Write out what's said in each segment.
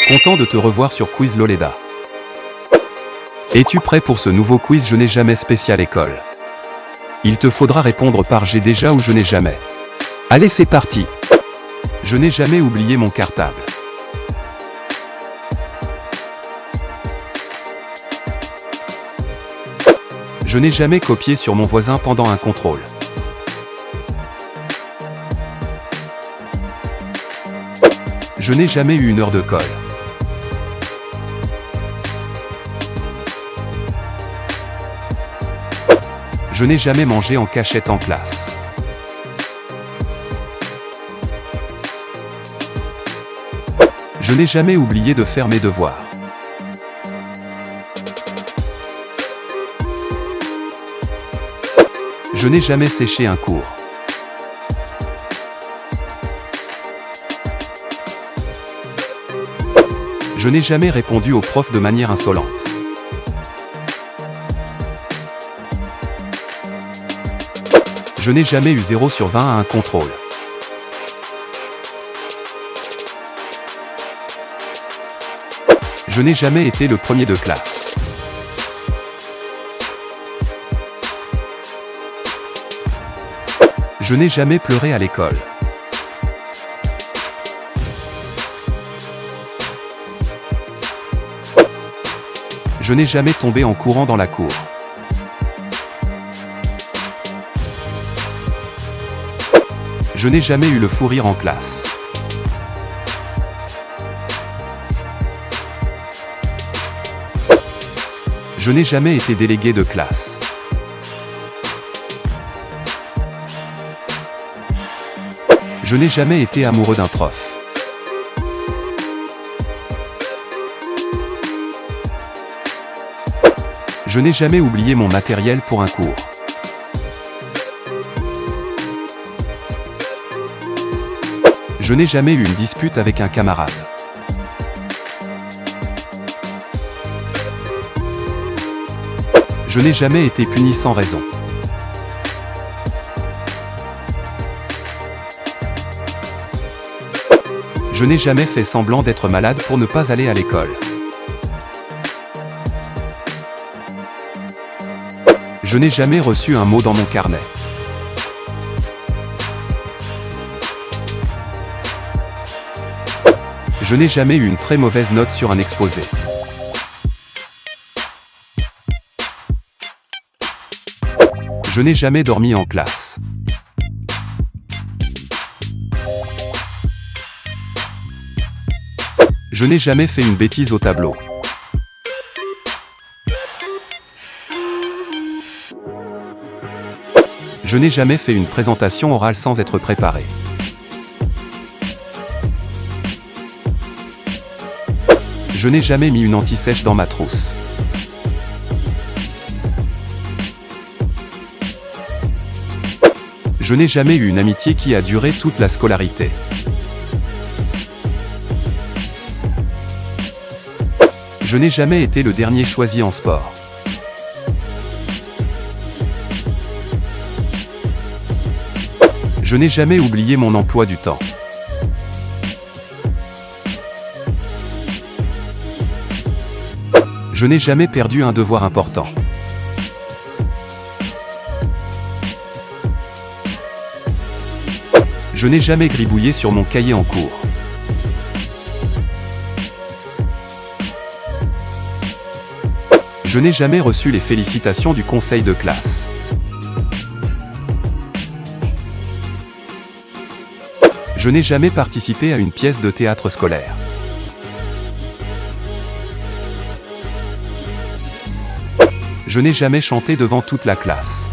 Content de te revoir sur Quiz Loleda. Es-tu prêt pour ce nouveau quiz Je n'ai jamais spécial école? Il te faudra répondre par j'ai déjà ou je n'ai jamais. Allez, c'est parti. Je n'ai jamais oublié mon cartable. Je n'ai jamais copié sur mon voisin pendant un contrôle. Je n'ai jamais eu une heure de colle. Je n'ai jamais mangé en cachette en classe. Je n'ai jamais oublié de faire mes devoirs. Je n'ai jamais séché un cours. Je n'ai jamais répondu au prof de manière insolente. Je n'ai jamais eu 0 sur 20 à un contrôle. Je n'ai jamais été le premier de classe. Je n'ai jamais pleuré à l'école. Je n'ai jamais tombé en courant dans la cour. Je n'ai jamais eu le fou rire en classe. Je n'ai jamais été délégué de classe. Je n'ai jamais été amoureux d'un prof. Je n'ai jamais oublié mon matériel pour un cours. Je n'ai jamais eu une dispute avec un camarade. Je n'ai jamais été puni sans raison. Je n'ai jamais fait semblant d'être malade pour ne pas aller à l'école. Je n'ai jamais reçu un mot dans mon carnet. Je n'ai jamais eu une très mauvaise note sur un exposé. Je n'ai jamais dormi en classe. Je n'ai jamais fait une bêtise au tableau. Je n'ai jamais fait une présentation orale sans être préparé. Je n'ai jamais mis une anti-sèche dans ma trousse. Je n'ai jamais eu une amitié qui a duré toute la scolarité. Je n'ai jamais été le dernier choisi en sport. Je n'ai jamais oublié mon emploi du temps. Je n'ai jamais perdu un devoir important. Je n'ai jamais gribouillé sur mon cahier en cours. Je n'ai jamais reçu les félicitations du conseil de classe. Je n'ai jamais participé à une pièce de théâtre scolaire. Je n'ai jamais chanté devant toute la classe.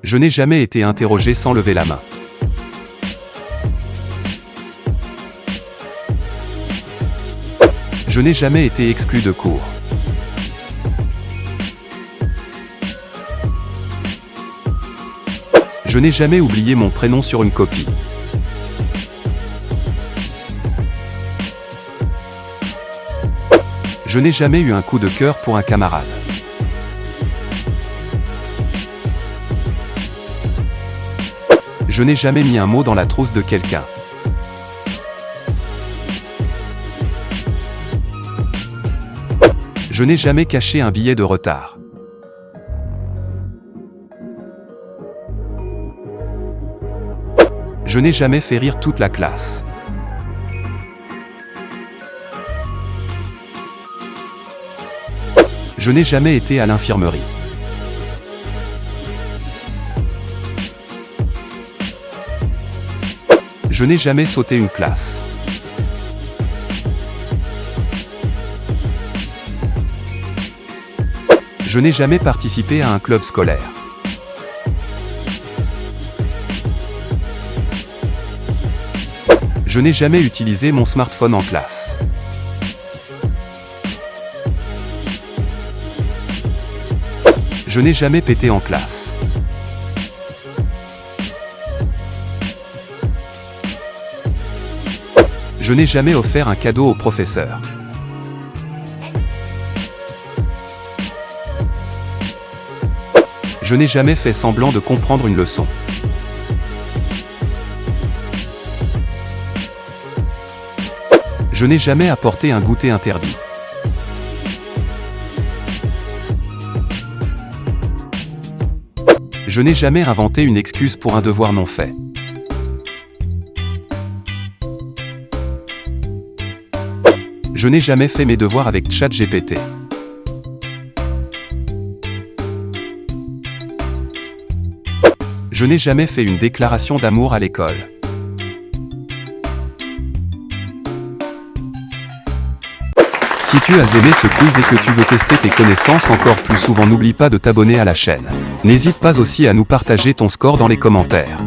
Je n'ai jamais été interrogé sans lever la main. Je n'ai jamais été exclu de cours. Je n'ai jamais oublié mon prénom sur une copie. Je n'ai jamais eu un coup de cœur pour un camarade. Je n'ai jamais mis un mot dans la trousse de quelqu'un. Je n'ai jamais caché un billet de retard. Je n'ai jamais fait rire toute la classe. Je n'ai jamais été à l'infirmerie. Je n'ai jamais sauté une classe. Je n'ai jamais participé à un club scolaire. Je n'ai jamais utilisé mon smartphone en classe. Je n'ai jamais pété en classe. Je n'ai jamais offert un cadeau au professeur. Je n'ai jamais fait semblant de comprendre une leçon. Je n'ai jamais apporté un goûter interdit. Je n'ai jamais inventé une excuse pour un devoir non fait. Je n'ai jamais fait mes devoirs avec ChatGPT. Je n'ai jamais fait une déclaration d'amour à l'école. Si tu as aimé ce quiz et que tu veux tester tes connaissances encore plus souvent, n'oublie pas de t'abonner à la chaîne. N'hésite pas aussi à nous partager ton score dans les commentaires.